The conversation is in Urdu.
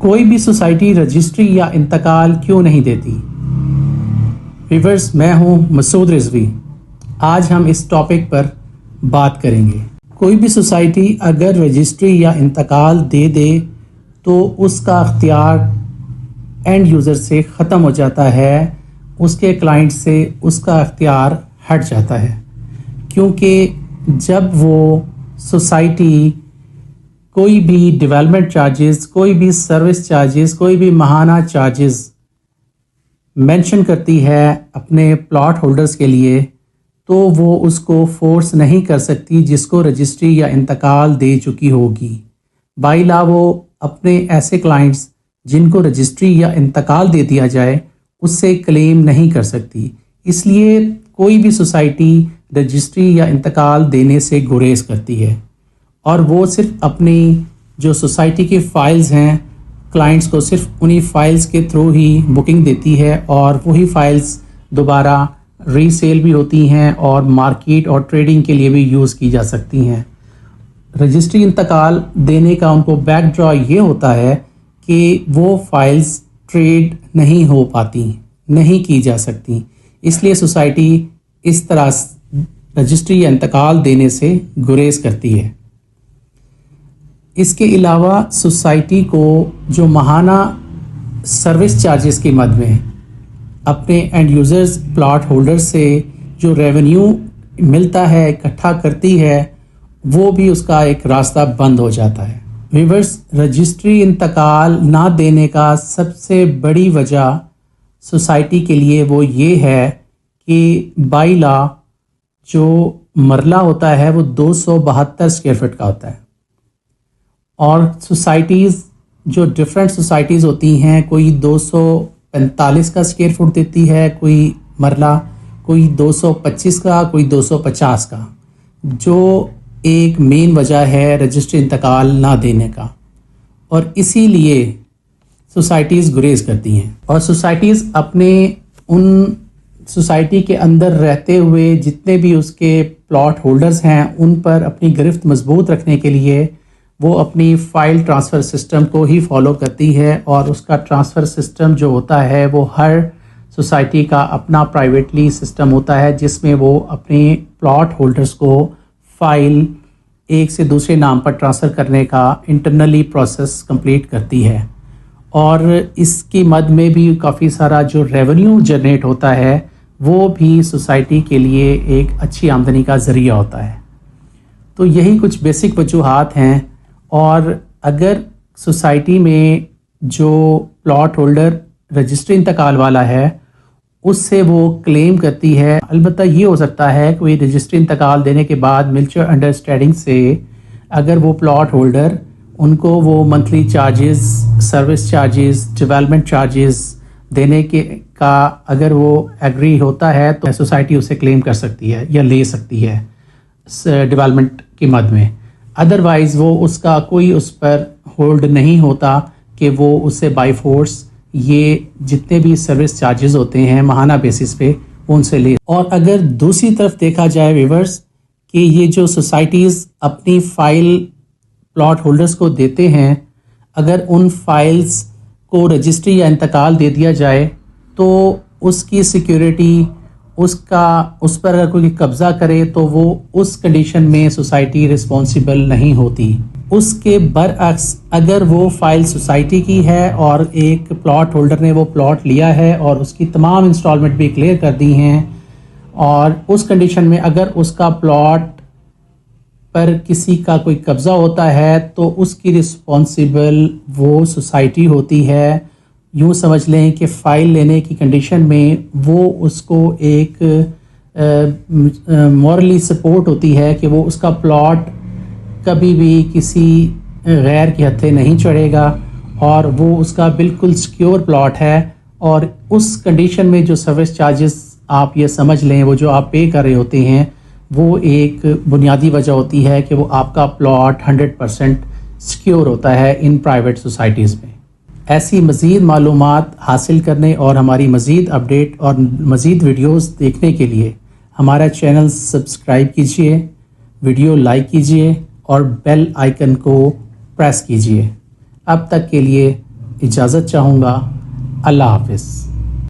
کوئی بھی سوسائٹی رجسٹری یا انتقال کیوں نہیں دیتی؟ ویورز، میں ہوں مسعود رضوی۔ آج ہم اس ٹاپک پر بات کریں گے۔ کوئی بھی سوسائٹی اگر رجسٹری یا انتقال دے دے تو اس کا اختیار اینڈ یوزر سے ختم ہو جاتا ہے، اس کے کلائنٹ سے اس کا اختیار ہٹ جاتا ہے، کیونکہ جب وہ سوسائٹی کوئی بھی ڈیولپمنٹ چارجز، کوئی بھی سروس چارجز، کوئی بھی ماہانہ چارجز مینشن کرتی ہے اپنے پلاٹ ہولڈرز کے لیے، تو وہ اس کو فورس نہیں کر سکتی جس کو رجسٹری یا انتقال دے چکی ہوگی۔ بائی لا وہ اپنے ایسے کلائنٹس جن کو رجسٹری یا انتقال دے دیا جائے اس سے کلیم نہیں کر سکتی۔ اس لیے کوئی بھی سوسائٹی رجسٹری یا انتقال دینے سے گریز کرتی ہے، اور وہ صرف اپنی جو سوسائٹی کی فائلز ہیں کلائنٹس کو صرف انہی فائلز کے تھرو ہی بکنگ دیتی ہے، اور وہی فائلز دوبارہ ری سیل بھی ہوتی ہیں اور مارکیٹ اور ٹریڈنگ کے لیے بھی یوز کی جا سکتی ہیں۔ رجسٹری انتقال دینے کا ان کو بیک ڈرا یہ ہوتا ہے کہ وہ فائلز ٹریڈ نہیں ہو پاتی، نہیں کی جا سکتی، اس لیے سوسائٹی اس طرح رجسٹری یا انتقال دینے سے گریز کرتی ہے۔ اس کے علاوہ سوسائٹی کو جو ماہانہ سروس چارجز کی مد میں اپنے اینڈ یوزرز پلاٹ ہولڈر سے جو ریونیو ملتا ہے، اکٹھا کرتی ہے، وہ بھی اس کا ایک راستہ بند ہو جاتا ہے۔ ویورز، رجسٹری انتقال نہ دینے کا سب سے بڑی وجہ سوسائٹی کے لیے وہ یہ ہے کہ بائی لا جو مرلہ ہوتا ہے وہ 272 اسکوائر فٹ کا ہوتا ہے، اور سوسائٹیز جو ڈفرینٹ سوسائٹیز ہوتی ہیں، کوئی 245 کا اسکوائر فٹ دیتی ہے کوئی مرلہ، کوئی 225 کا، کوئی 250 کا، جو ایک مین وجہ ہے رجسٹری انتقال نہ دینے کا، اور اسی لیے سوسائٹیز گریز کرتی ہیں۔ اور سوسائٹیز اپنے ان سوسائٹی کے اندر رہتے ہوئے جتنے بھی اس کے پلاٹ ہولڈرز ہیں ان پر اپنی گرفت مضبوط رکھنے کے لیے وہ اپنی فائل ٹرانسفر سسٹم کو ہی فالو کرتی ہے، اور اس کا ٹرانسفر سسٹم جو ہوتا ہے وہ ہر سوسائٹی کا اپنا پرائیویٹلی سسٹم ہوتا ہے، جس میں وہ اپنے پلاٹ ہولڈرز کو فائل ایک سے دوسرے نام پر ٹرانسفر کرنے کا انٹرنلی پروسیس کمپلیٹ کرتی ہے، اور اس کی مد میں بھی کافی سارا جو ریونیو جنریٹ ہوتا ہے وہ بھی سوسائٹی کے لیے ایک اچھی آمدنی کا ذریعہ ہوتا ہے۔ تو یہی کچھ بیسک وجوہات ہیں، اور اگر سوسائٹی میں جو پلاٹ ہولڈر رجسٹری انتقال والا ہے اس سے وہ کلیم کرتی ہے، البتہ یہ ہو سکتا ہے کوئی رجسٹری انتقال دینے کے بعد میوچل انڈرسٹینڈنگ سے اگر وہ پلاٹ ہولڈر ان کو وہ monthly charges, service charges, development charges دینے کا اگر وہ ایگری ہوتا ہے تو سوسائٹی اسے کلیم کر سکتی ہے یا لے سکتی ہے ڈیولپمنٹ کی مد میں۔ ادروائز وہ اس کا کوئی اس پر ہولڈ نہیں ہوتا کہ وہ اس سے بائی فورس یہ جتنے بھی سروس چارجز ہوتے ہیں ماہانہ بیسس پہ ان سے لے۔ اور اگر دوسری طرف دیکھا جائے ویورز کہ یہ جو سوسائٹیز اپنی فائل پلاٹ ہولڈرز کو دیتے ہیں، اگر ان فائلز کو رجسٹری یا انتقال دے دیا جائے تو اس کی سیکیورٹی، اس پر اگر کوئی قبضہ کرے تو وہ اس کنڈیشن میں سوسائٹی رسپانسیبل نہیں ہوتی۔ اس کے برعکس اگر وہ فائل سوسائٹی کی ہے اور ایک پلاٹ ہولڈر نے وہ پلاٹ لیا ہے اور اس کی تمام انسٹالمنٹ بھی کلیئر کر دی ہیں، اور اس کنڈیشن میں اگر اس کا پلاٹ پر کسی کا کوئی قبضہ ہوتا ہے تو اس کی رسپانسیبل وہ سوسائٹی ہوتی ہے۔ یوں سمجھ لیں کہ فائل لینے کی کنڈیشن میں وہ اس کو ایک مورلی سپورٹ ہوتی ہے کہ وہ اس کا پلاٹ کبھی بھی کسی غیر کے ہتھے نہیں چڑھے گا، اور وہ اس کا بالکل سیکیور پلاٹ ہے، اور اس کنڈیشن میں جو سروس چارجز آپ یہ سمجھ لیں وہ جو آپ پے کر رہے ہوتے ہیں وہ ایک بنیادی وجہ ہوتی ہے کہ وہ آپ کا پلاٹ 100% سیکیور ہوتا ہے ان پرائیویٹ سوسائٹیز میں۔ ایسی مزید معلومات حاصل کرنے اور ہماری مزید اپڈیٹ اور مزید ویڈیوز دیکھنے کے لیے ہمارا چینل سبسکرائب کیجیے، ویڈیو لائک کیجیے اور بیل آئیکن کو پریس کیجیے۔ اب تک کے لیے اجازت چاہوں گا۔ اللہ حافظ۔